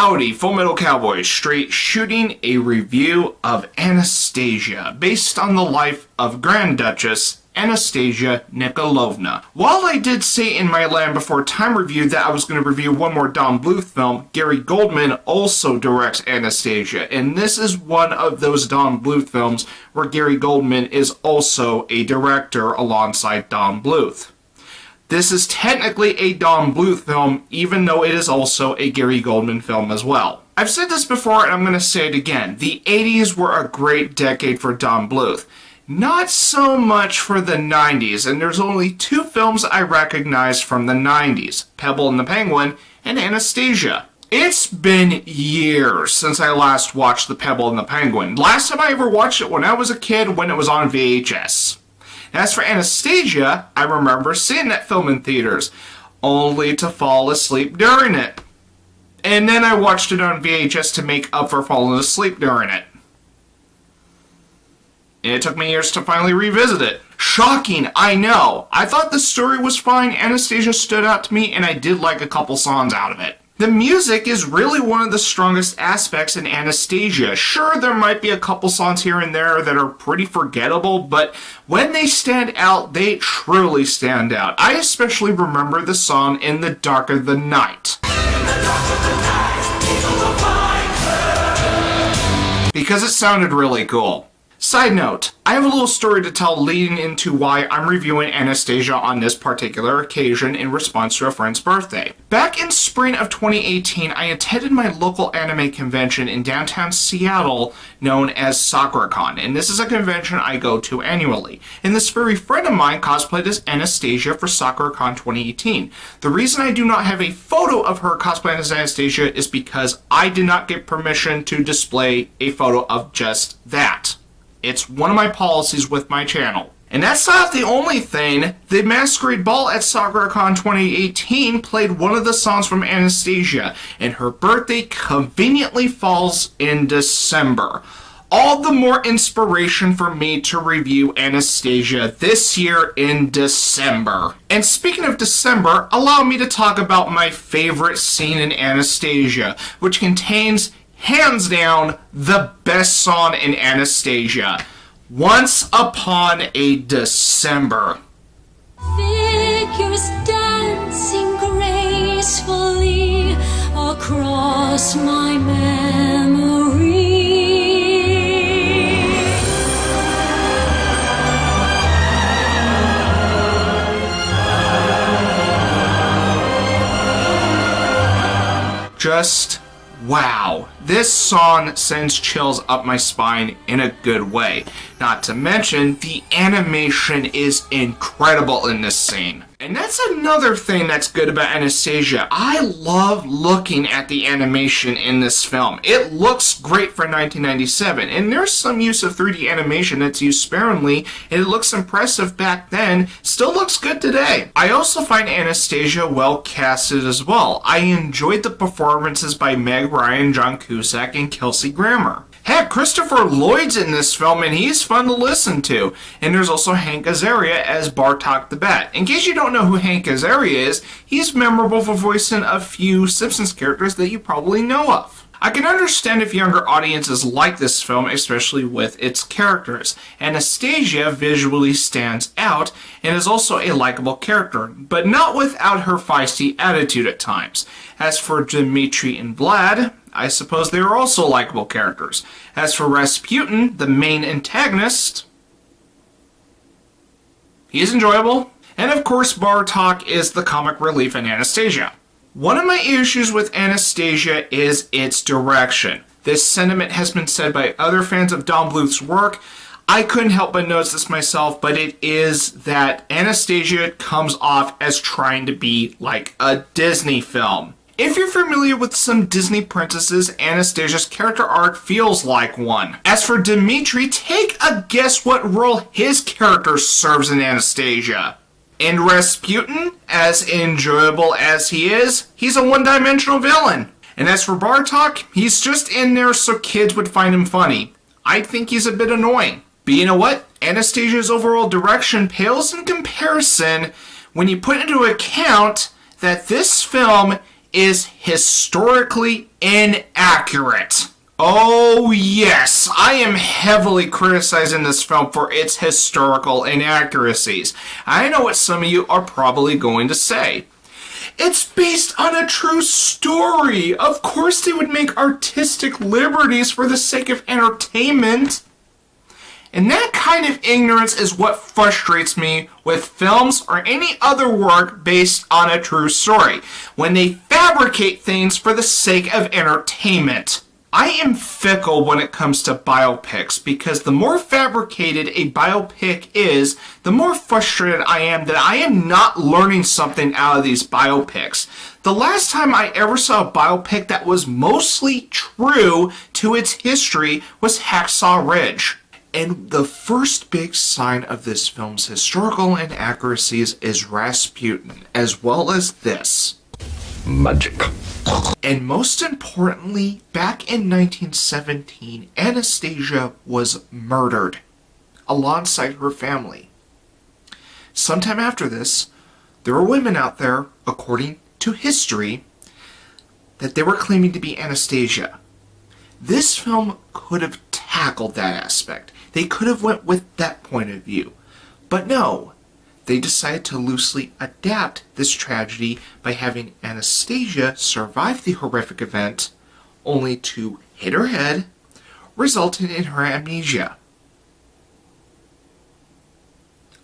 Howdy, Full Metal Cowboy, straight shooting a review of Anastasia, based on the life of Grand Duchess Anastasia Nikolovna. While I did say in my Land Before Time review that I was going to review one more Don Bluth film, Gary Goldman also directs Anastasia, and this is one of those Don Bluth films where Gary Goldman is also a director alongside Don Bluth. This is technically a Don Bluth film, even though it is also a Gary Goldman film as well. I've said this before, and I'm going to say it again. The 80s were a great decade for Don Bluth. Not so much for the 90s, and there's only two films I recognize from the 90s, Pebble and the Penguin and Anastasia. It's been years since I last watched The Pebble and the Penguin. Last time I ever watched it when I was a kid, when it was on VHS. As for Anastasia, I remember seeing that film in theaters, only to fall asleep during it. And then I watched it on VHS to make up for falling asleep during it. And it took me years to finally revisit it. Shocking, I know. I thought the story was fine, Anastasia stood out to me, and I did like a couple songs out of it. The music is really one of the strongest aspects in Anastasia. Sure, there might be a couple songs here and there that are pretty forgettable, but when they stand out, they truly stand out. I especially remember the song In the Dark of the Night. Because it sounded really cool. Side note, I have a little story to tell leading into why I'm reviewing Anastasia on this particular occasion in response to a friend's birthday. Back in spring of 2018, I attended my local anime convention in downtown Seattle known as SakuraCon, and this is a convention I go to annually. And this very friend of mine cosplayed as Anastasia for SakuraCon 2018. The reason I do not have a photo of her cosplaying as Anastasia is because I did not get permission to display a photo of just that. It's one of my policies with my channel. And that's not the only thing. The Masquerade Ball at SakuraCon 2018 played one of the songs from Anastasia, and her birthday conveniently falls in December. All the more inspiration for me to review Anastasia this year in December. And speaking of December, allow me to talk about my favorite scene in Anastasia, which contains hands down, the best song in Anastasia, Once Upon a December. Figures dancing gracefully across my memory. Just wow, this song sends chills up my spine in a good way. Not to mention, the animation is incredible in this scene. And that's another thing that's good about Anastasia. I love looking at the animation in this film. It looks great for 1997, and there's some use of 3D animation that's used sparingly, and it looks impressive back then, still looks good today. I also find Anastasia well casted as well. I enjoyed the performances by Meg Ryan, John Cusack, and Kelsey Grammer. Heck, Christopher Lloyd's in this film, and he's fun to listen to. And there's also Hank Azaria as Bartok the Bat. In case you don't know who Hank Azaria is, he's memorable for voicing a few Simpsons characters that you probably know of. I can understand if younger audiences like this film, especially with its characters. Anastasia visually stands out and is also a likable character, but not without her feisty attitude at times. As for Dmitri and Vlad, I suppose they are also likable characters. As for Rasputin, the main antagonist, he is enjoyable. And of course, Bartok is the comic relief in Anastasia. One of my issues with Anastasia is its direction. This sentiment has been said by other fans of Don Bluth's work. I couldn't help but notice this myself, but it is that Anastasia comes off as trying to be like a Disney film. If you're familiar with some Disney princesses, Anastasia's character arc feels like one. As for Dmitri, take a guess what role his character serves in Anastasia. And Rasputin, as enjoyable as he is, he's a one-dimensional villain. And as for Bartok, he's just in there so kids would find him funny. I think he's a bit annoying. But you know what? Anastasia's overall direction pales in comparison when you put into account that this film is historically inaccurate. Oh yes, I am heavily criticizing this film for its historical inaccuracies. I know what some of you are probably going to say. It's based on a true story. Of course they would make artistic liberties for the sake of entertainment. And that kind of ignorance is what frustrates me with films or any other work based on a true story, when they fabricate things for the sake of entertainment. I am fickle when it comes to biopics, because the more fabricated a biopic is, the more frustrated I am that I am not learning something out of these biopics. The last time I ever saw a biopic that was mostly true to its history was Hacksaw Ridge. And the first big sign of this film's historical inaccuracies is Rasputin, as well as this. Magic. And most importantly, back in 1917, Anastasia was murdered alongside her family. Sometime after this, there were women out there, according to history, that they were claiming to be Anastasia. This film could have tackled that aspect. They could have went with that point of view. But no, they decided to loosely adapt this tragedy by having Anastasia survive the horrific event, only to hit her head, resulting in her amnesia.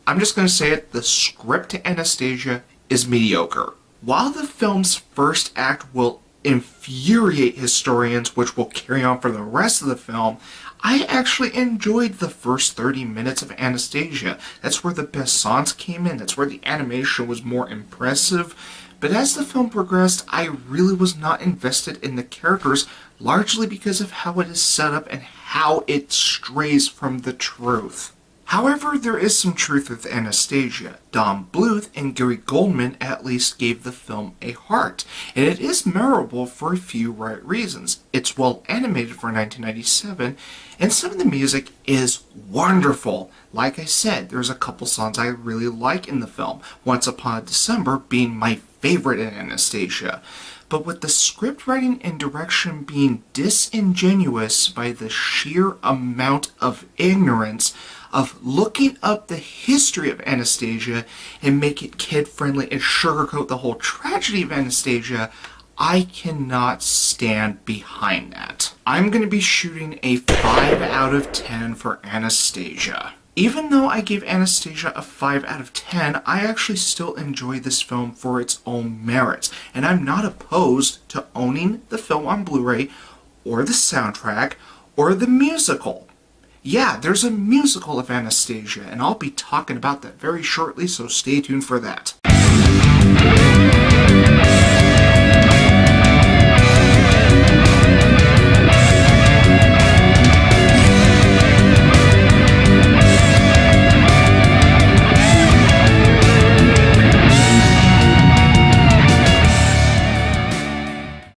I'm just going to say it, the script to Anastasia is mediocre. While the film's first act will infuriate historians, which will carry on for the rest of the film, I actually enjoyed the first 30 minutes of Anastasia. That's where the best songs came in. That's where the animation was more impressive. But as the film progressed, I really was not invested in the characters, largely because of how it is set up and how it strays from the truth. However, there is some truth with Anastasia. Don Bluth and Gary Goldman at least gave the film a heart, and it is memorable for a few right reasons. It's well animated for 1997, and some of the music is wonderful. Like I said, there's a couple songs I really like in the film, Once Upon a December being my favorite in Anastasia. But with the script writing and direction being disingenuous by the sheer amount of ignorance of looking up the history of Anastasia and make it kid-friendly and sugarcoat the whole tragedy of Anastasia, I cannot stand behind that. I'm going to be shooting a 5 out of 10 for Anastasia. Even though I gave Anastasia a 5 out of 10, I actually still enjoy this film for its own merits, and I'm not opposed to owning the film on Blu-ray, or the soundtrack, or the musical. Yeah, there's a musical of Anastasia, and I'll be talking about that very shortly, so stay tuned for that.